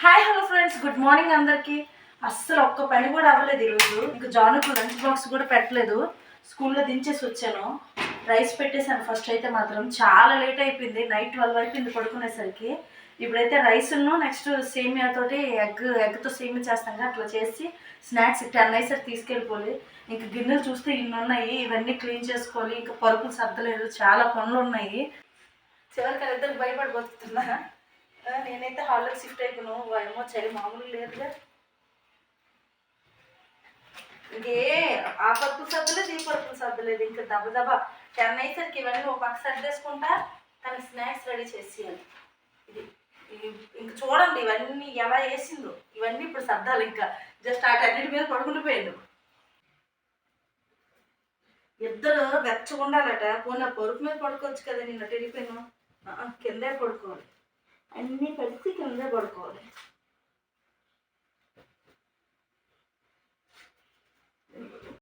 Hi hello friends, good morning అందరికీ. అస్సలు ఒక్క పని కూడా అవ్వలేదు ఈరోజు. ఇంకా జానుకు లంచ్ బాక్స్ కూడా పెట్టలేదు, స్కూల్లో దించేసి వచ్చాను. రైస్ పెట్టేశాను ఫస్ట్ అయితే మాత్రం. చాలా లేట్ అయిపోయింది, నైట్ 12 అయిపోయింది పడుకునేసరికి. ఇప్పుడైతే రైస్ను నెక్స్ట్ సేమియాతోటి ఎగ్తో సేమియా చేస్తాను, అట్లా చేసి స్నాక్స్ 10 అయ్యేసరికి తీసుకెళ్ళిపోవాలి. ఇంకా గిన్నెలు చూస్తే ఇన్ని ఉన్నాయి, ఇవన్నీ క్లీన్ చేసుకోవాలి. ఇంకా పరుపులు సర్దలేదు, చాలా పనులు ఉన్నాయి. చివరికి ఇద్దరు భయపడి బతుకుతున్నా. నేనైతే హాల్లోకి షిఫ్ట్ అయిపోయాను. ఏమో చలి మామూలు లేదుగా. ఇంకే ఆ పరుపులు సర్దలేదు, ఈ పరుపులు సర్దలేదు. ఇంకా దబదబా 10 అయ్యేసరికి ఇవన్నీ ఒక పక్క సర్దేసుకుంటా, తనకి స్నాక్స్ రెడీ చేసేయాలి. ఇది ఇంక చూడండి ఇవన్నీ ఎలా వేసిందో. ఇవన్నీ ఇప్పుడు సర్దాలి. ఇంకా జస్ట్ అన్నిటి మీద పడుకుండిపోయాడు. ఇద్దరు వెచ్చగుండాలట. పోనీ ఆ పరుపు మీద పడుకోవచ్చు కదా, నిన్న వెళ్ళిపోయాను. కిందే పడుకోవాలి, అన్నీ కలిసి కిందే పడుకోవాలి.